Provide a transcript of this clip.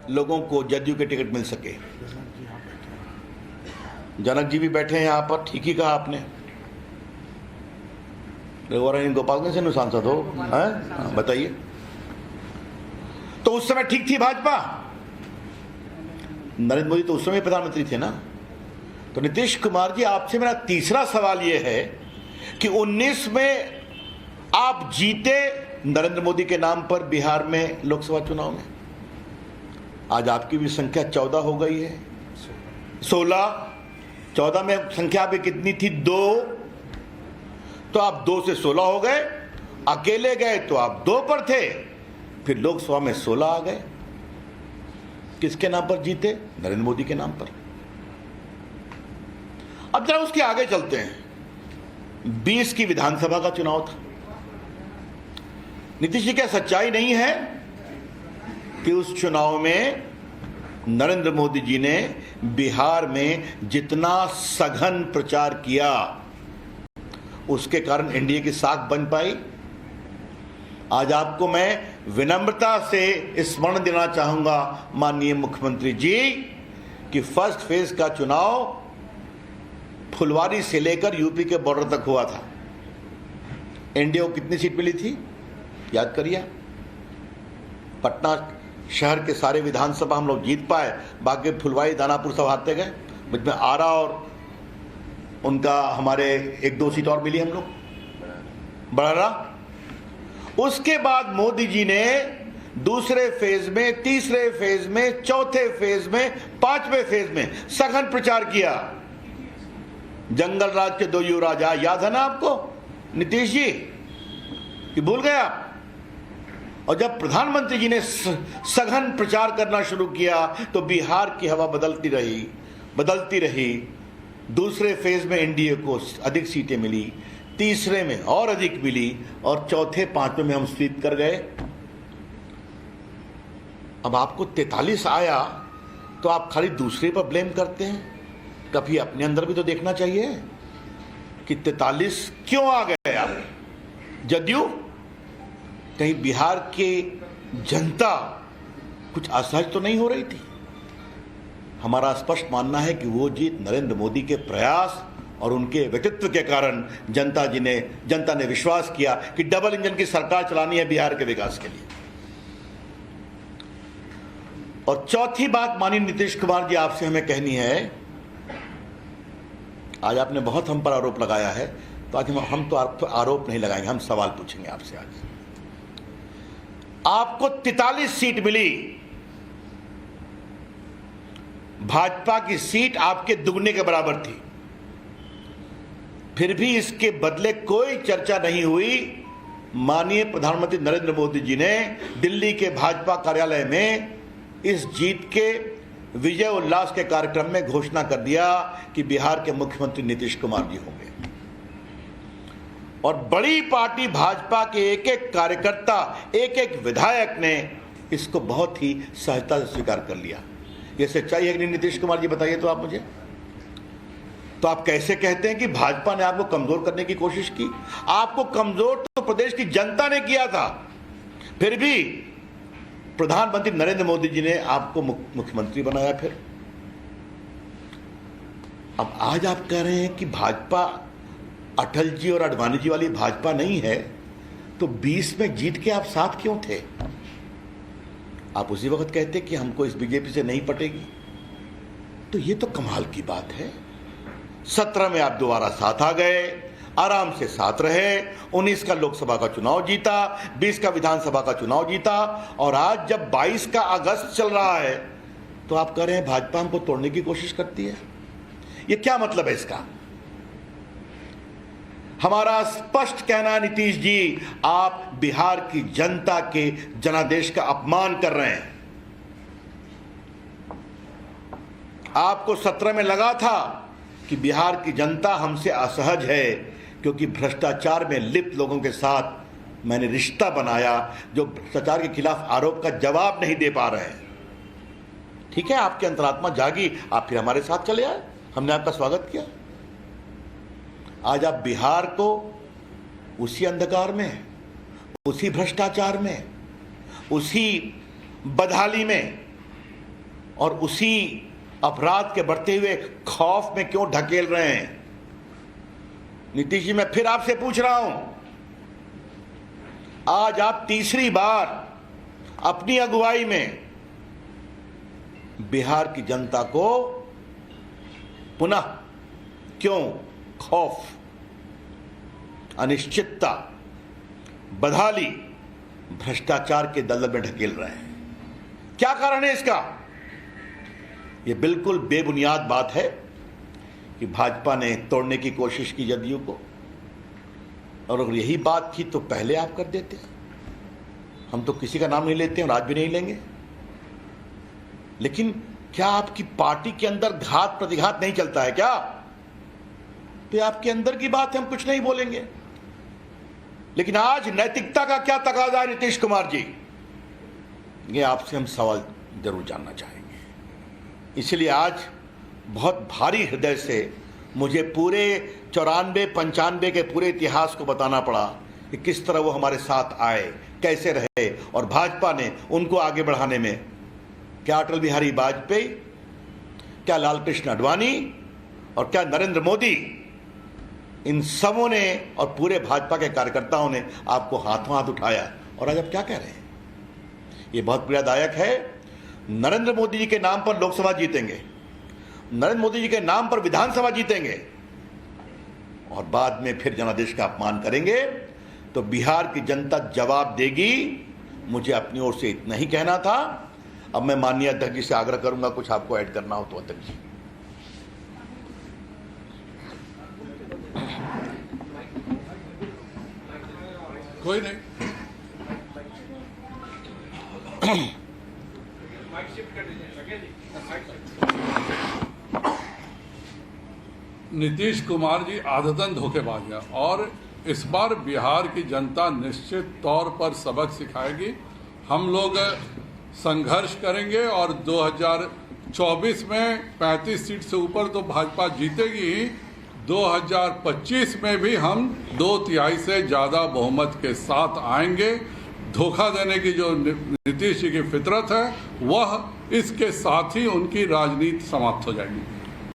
लोगों को जदयू के टिकट मिल सके। जनक जी भी बैठे हैं यहाँ पर, ठीक ही कहा आपने। गोपालगंज से सांसद हो, हैं? बताइए। तो उस समय ठीक थी भाजपा, नरेंद्र मोदी तो उस समय प्रधानमंत्री थे ना। तो नीतीश कुमार जी, आपसे मेरा तीसरा सवाल यह है कि 19 में आप जीते नरेंद्र मोदी के नाम पर बिहार में लोकसभा चुनाव में। आज आपकी भी संख्या 14 हो गई है, 16। 14 में संख्या भी कितनी थी? 2। तो आप 2 से 16 हो गए। अकेले गए तो आप 2 पर थे, फिर लोकसभा में 16 आ गए। किसके नाम पर जीते? नरेंद्र मोदी के नाम पर। अब जरा उसके आगे चलते हैं। 20 की विधानसभा का चुनाव था। नीतीश जी, क्या सच्चाई नहीं है कि उस चुनाव में नरेंद्र मोदी जी ने बिहार में जितना सघन प्रचार किया, उसके कारण एनडीए की साख बन पाई? आज आपको मैं विनम्रता से स्मरण देना चाहूंगा माननीय मुख्यमंत्री जी कि फर्स्ट फेज का चुनाव फुलवारी से लेकर यूपी के बॉर्डर तक हुआ था। एनडीए को कितनी सीट मिली थी? याद करिए। पटना शहर के सारे विधानसभा हम लोग जीत पाए, बाकी फुलवारी दानापुर सब हारते गए। मुझ में आरा और उनका हमारे 1-2 सीट और मिली हम लोग, बड़ा। उसके बाद मोदी जी ने दूसरे फेज में, तीसरे फेज में, चौथे फेज में, 5वें फेज में सघन प्रचार किया। जंगल राज के 2 युवराज, याद है ना आपको नीतीश जी, कि भूल गए आप? और जब प्रधानमंत्री जी ने सघन प्रचार करना शुरू किया तो बिहार की हवा बदलती रही। दूसरे फेज में एनडीए को अधिक सीटें मिली, तीसरे में और अधिक मिली, और चौथे 5वें में हम स्वीप कर गए। अब आपको 43 आया तो आप खाली दूसरे पर ब्लेम करते हैं। कभी अपने अंदर भी तो देखना चाहिए कि 43 क्यों आ गए आप? जदयू, कहीं बिहार के जनता कुछ असहज तो नहीं हो रही थी? हमारा स्पष्ट मानना है कि वो जीत नरेंद्र मोदी के प्रयास और उनके व्यक्तित्व के कारण जनता ने विश्वास किया कि डबल इंजन की सरकार चलानी है बिहार के विकास के लिए। और चौथी बात माननीय नीतीश कुमार जी आपसे हमें कहनी है, आज आपने बहुत हम पर आरोप लगाया है, तो आज हम तो आरोप नहीं लगाएंगे, हम सवाल पूछेंगे आपसे। आज आपको 43 सीट मिली, भाजपा की सीट आपके दुगने के बराबर थी, फिर भी इसके बदले कोई चर्चा नहीं हुई। माननीय प्रधानमंत्री नरेंद्र मोदी जी ने दिल्ली के भाजपा कार्यालय में इस जीत के विजय उल्लास के कार्यक्रम में घोषणा कर दिया कि बिहार के मुख्यमंत्री नीतीश कुमार जी होंगे। और बड़ी पार्टी भाजपा के एक-एक कार्यकर्ता, एक-एक विधायक ने इसको बहुत ही सहजता से स्वीकार कर लिया। ये सच्चाई है कि नहीं नीतीश कुमार जी? बताइए तो आप मुझे। तो आप कैसे कहते हैं कि भाजपा ने आपको कमजोर करने की कोशिश की? आपको कमजोर तो प्रदेश की जनता ने किया था, फिर भी प्रधानमंत्री नरेंद्र मोदी जी ने आपको मुख्यमंत्री बनाया। फिर अब आज आप कह रहे हैं कि भाजपा अटल जी और आडवाणी जी वाली भाजपा नहीं है, तो 20 में जीत के आप साथ क्यों थे? आप उसी वक्त कहते कि हमको इस बीजेपी से नहीं पटेगी। तो ये तो कमाल की बात है। 17 में आप दोबारा साथ आ गए, आराम से साथ रहे, 19 का लोकसभा का चुनाव जीता, 20 का विधानसभा का चुनाव जीता, और आज जब 22 का अगस्त चल रहा है तो आप कह रहे हैं भाजपा हमको तोड़ने की कोशिश करती है। ये क्या मतलब है इसका? हमारा स्पष्ट कहना है नीतीश जी, आप बिहार की जनता के जनादेश का अपमान कर रहे हैं। आपको 17 में लगा था कि बिहार की जनता हमसे असहज है क्योंकि भ्रष्टाचार में लिप्त लोगों के साथ मैंने रिश्ता बनाया जो भ्रष्टाचार के खिलाफ आरोप का जवाब नहीं दे पा रहे हैं। ठीक है, आपकी अंतरात्मा जागी, आप फिर हमारे साथ चले आए, हमने आपका स्वागत किया। आज आप बिहार को उसी अंधकार में, उसी भ्रष्टाचार में, उसी बदहाली में और उसी अपराध के बढ़ते हुए खौफ में क्यों ढकेल रहे हैं? नीतीश जी, मैं फिर आपसे पूछ रहा हूं, आज आप तीसरी बार अपनी अगुवाई में बिहार की जनता को पुनः क्यों खौफ, अनिश्चितता, बदहाली, भ्रष्टाचार के दलदल में ढकेल रहे हैं? क्या कारण है इसका? यह बिल्कुल बेबुनियाद बात है कि भाजपा ने तोड़ने की कोशिश की जदयू को, और अगर यही बात थी तो पहले आप कर देते। हम तो किसी का नाम नहीं लेते और आज भी नहीं लेंगे, लेकिन क्या आपकी पार्टी के अंदर घात प्रतिघात नहीं चलता है क्या? तो आपके अंदर की बात है, हम कुछ नहीं बोलेंगे। लेकिन आज नैतिकता का क्या तकाजा है नीतीश कुमार जी, ये आपसे हम सवाल जरूर जानना चाहेंगे। इसलिए आज बहुत भारी हृदय से मुझे पूरे 94-95 के पूरे इतिहास को बताना पड़ा कि किस तरह वो हमारे साथ आए, कैसे रहे, और भाजपा ने उनको आगे बढ़ाने में क्या अटल बिहारी वाजपेयी, क्या लाल कृष्ण आडवाणी और क्या नरेंद्र मोदी, इन सबों ने और पूरे भाजपा के कार्यकर्ताओं ने आपको हाथों हाथ उठाया। और आज आप क्या कह रहे हैं? ये बहुत पीड़ादायक है। नरेंद्र मोदी जी के नाम पर लोकसभा जीतेंगे, नरेंद्र मोदी जी के नाम पर विधानसभा जीतेंगे, और बाद में फिर जनादेश का अपमान करेंगे तो बिहार की जनता जवाब देगी। मुझे अपनी ओर से इतना ही कहना था। अब मैं माननीय अध्यक्ष जी से आग्रह करूंगा, कुछ आपको ऐड करना हो तो अध्यक्ष जी। कोई नहीं। नीतीश कुमार जी आदतन धोखेबाज हैं, और इस बार बिहार की जनता निश्चित तौर पर सबक सिखाएगी। हम लोग संघर्ष करेंगे और 2024 में 35 सीट से ऊपर तो भाजपा जीतेगी ही। 2025 में भी हम 2/3 से ज़्यादा बहुमत के साथ आएंगे। धोखा देने की जो नीतीश जी की फितरत है, वह इसके साथ ही उनकी राजनीति समाप्त हो जाएगी।